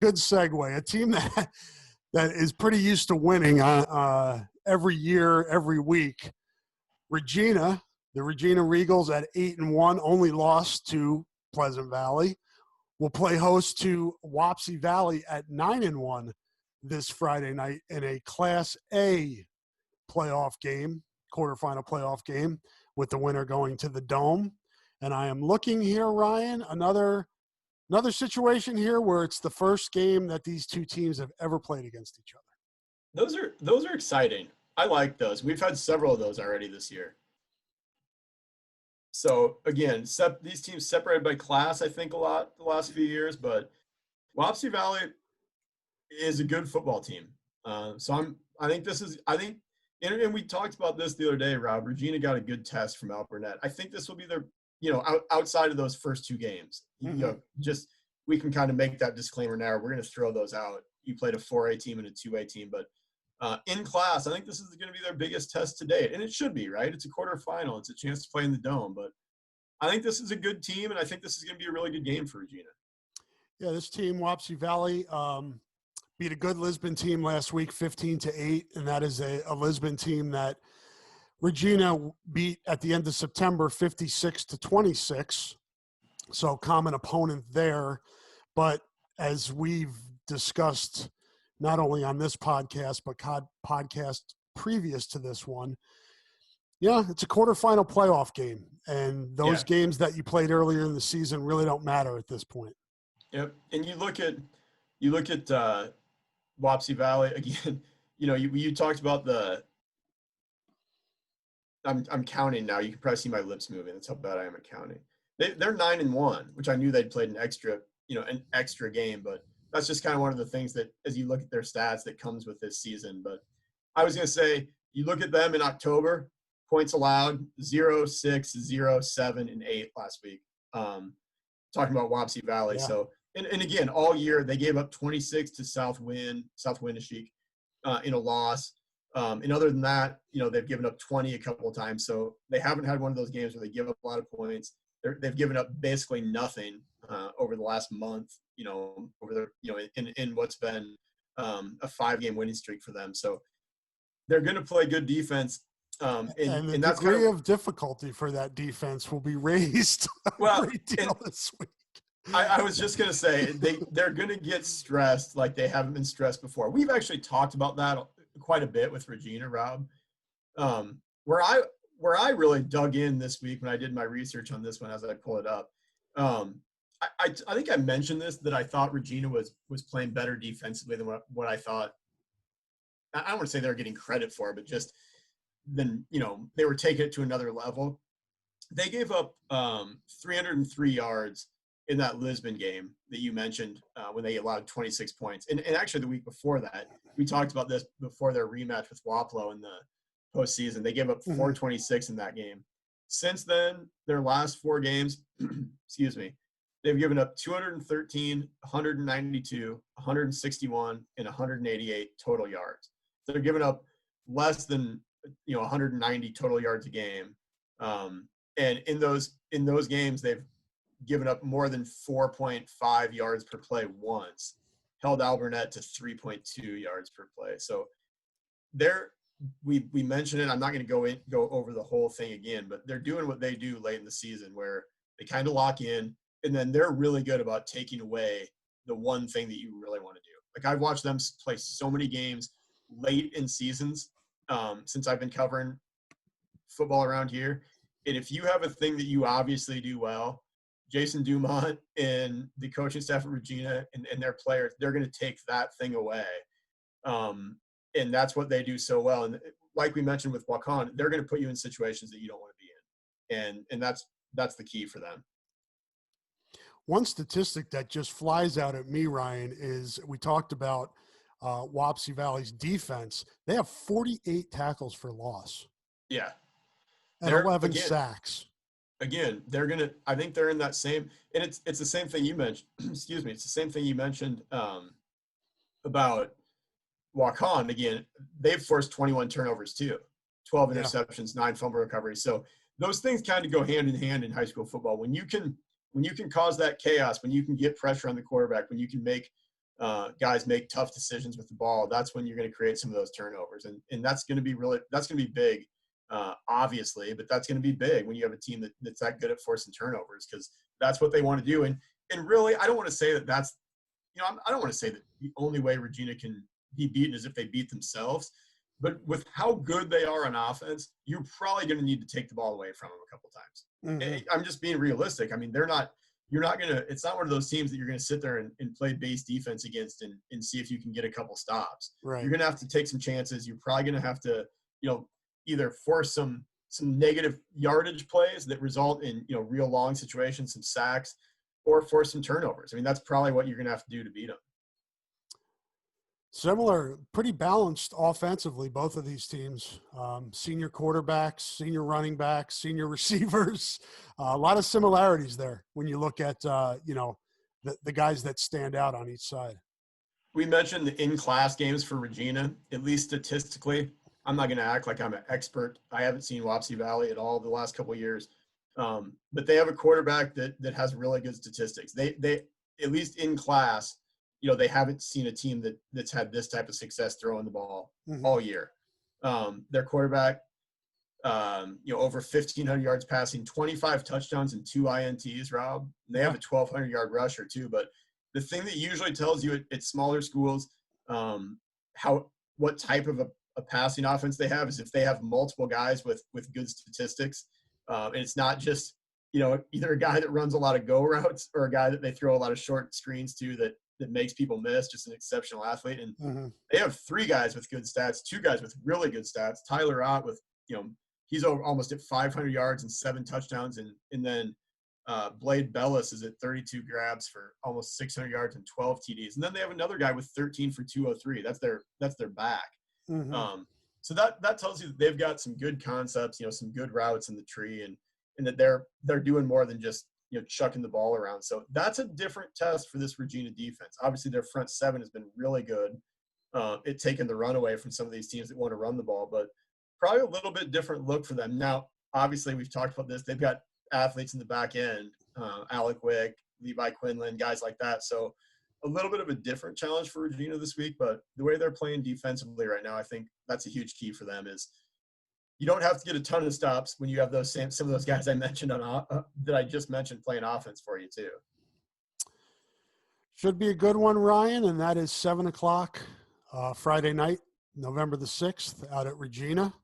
Good segue. A team that is pretty used to winning every year, every week. Regina, the Regina Regals at 8-1, only lost to Pleasant Valley, will play host to Wapsie Valley at 9-1 this Friday night in a Class A playoff game, quarterfinal playoff game, with the winner going to the Dome. And I am looking here, Ryan, another situation here where it's the first game that these two teams have ever played against each other. Those are exciting. I like those. We've had several of those already this year. So again, these teams separated by class, I think, a lot the last few years, but Wapsie Valley is a good football team. I think, and we talked about this the other day, Rob. Regina got a good test from Alburnett. I think this will be their, outside of those first two games. Mm-hmm. We can kind of make that disclaimer now. We're going to throw those out. You played a 4A team and a 2A team, but in class, I think this is going to be their biggest test to date, and it should be, right? It's a quarterfinal. It's a chance to play in the Dome, but I think this is a good team, and I think this is going to be a really good game for Regina. Yeah, this team, Wapsie Valley, beat a good Lisbon team last week, 15-8, and that is a Lisbon team that Regina beat at the end of September, 56-26. So common opponent there, but as we've discussed, not only on this podcast, but podcast previous to this one, it's a quarterfinal playoff game, and those games that you played earlier in the season really don't matter at this point. Yep, and you look at Wapsie Valley again. You talked about the. I'm counting now. You can probably see my lips moving. That's how bad I am at counting. They're 9-1, which I knew they'd played an extra game, but that's just kind of one of the things that, as you look at their stats, that comes with this season. But I was going to say, you look at them in October, points allowed 0, 6, 0, 7, and 8 last week. Talking about Wapsie Valley. Yeah. So, and again, all year they gave up 26 to South Winnishik in a loss. And other than that, they've given up 20 a couple of times. So they haven't had one of those games where they give up a lot of points. They've given up basically nothing over the last month, in what's been a 5-game winning streak for them. So they're going to play good defense. And the degree of difficulty for that defense will be raised a great deal this week. I was just going to say, they're going to get stressed like they haven't been stressed before. We've actually talked about that quite a bit with Regina, Rob. Where I really dug in this week when I did my research on this one as I pull it up, I think I mentioned this, that I thought Regina was playing better defensively than what I thought. I don't want to say they're getting credit for, but just then, they were taking it to another level. They gave up 303 yards in that Lisbon game that you mentioned when they allowed 26 points. And actually the week before that, we talked about this before their rematch with Waplo in the postseason. They gave up 426 in that game. Since then, their last 4 games, they've given up 213, 192, 161, and 188 total yards. So they're giving up less than 190 total yards a game. And in those games, they've given up more than 4.5 yards per play once, held Alburnett to 3.2 yards per play. So we mentioned it. I'm not going to go over the whole thing again, but they're doing what they do late in the season where they kind of lock in, and then they're really good about taking away the one thing that you really want to do. Like, I've watched them play so many games late in seasons since I've been covering football around here. And if you have a thing that you obviously do well, Jason Dumont and the coaching staff at Regina and their players, they're going to take that thing away. And that's what they do so well. And like we mentioned with Wakan, they're going to put you in situations that you don't want to be in. And that's the key for them. One statistic that just flies out at me, Ryan, is we talked about Wapsie Valley's defense. They have 48 tackles for loss. Yeah. And 11 sacks. Again, I think they're in that same, and it's the same thing you mentioned. Excuse me. It's the same thing you mentioned about Wakan. Again, they've forced 21 turnovers too, 12 interceptions, 9 fumble recoveries. So those things kind of go hand in hand in high school football. When you can cause that chaos, when you can get pressure on the quarterback, when you can make guys make tough decisions with the ball, that's when you're going to create some of those turnovers. And that's going to be big, obviously, but that's going to be big when you have a team that's that good at forcing turnovers, because that's what they want to do. And really, I don't want to say that that's, I don't want to say that the only way Regina can be beaten is if they beat themselves. But with how good they are on offense, you're probably going to need to take the ball away from them a couple times. Mm-hmm. I'm just being realistic. I mean, you're not going to – it's not one of those teams that you're going to sit there and play base defense against and see if you can get a couple stops. Right. You're going to have to take some chances. You're probably going to have to, either force some negative yardage plays that result in, real long situations, some sacks, or force some turnovers. I mean, that's probably what you're going to have to do to beat them. Similar, pretty balanced offensively, both of these teams. Senior quarterbacks, senior running backs, senior receivers. A lot of similarities there when you look at, the guys that stand out on each side. We mentioned the in-class games for Regina, at least statistically. I'm not going to act like I'm an expert. I haven't seen Wapsie Valley at all the last couple of years. But they have a quarterback that has really good statistics. They at least in class, they haven't seen a team that's had this type of success throwing the ball all year. Their quarterback, over 1,500 yards passing, 25 touchdowns and 2 INTs, Rob. They have a 1,200-yard rusher too. But the thing that usually tells you at smaller schools what type of a passing offense they have is if they have multiple guys with good statistics. And it's not just, either a guy that runs a lot of go routes or a guy that they throw a lot of short screens to that makes people miss, just an exceptional athlete. And they have 3 guys with good stats, 2 guys with really good stats. Tyler Ott with, he's almost at 500 yards and 7 touchdowns. And then Blade Bellis is at 32 grabs for almost 600 yards and 12 TDs. And then they have another guy with 13 for 203. That's their back. So that tells you that they've got some good concepts, some good routes in the tree, and that they're doing more than just, chucking the ball around. So that's a different test for this Regina defense. Obviously, their front 7 has been really good at taking the run away from some of these teams that want to run the ball, but probably a little bit different look for them. Now, obviously, we've talked about this. They've got athletes in the back end, Alec Wick, Levi Quinlan, guys like that. So a little bit of a different challenge for Regina this week, but the way they're playing defensively right now, I think that's a huge key for them. Is you don't have to get a ton of stops when you have some of those guys I mentioned that I just mentioned playing offense for you too. Should be a good one, Ryan, and that is 7:00 Friday night, November the 6th, out at Regina.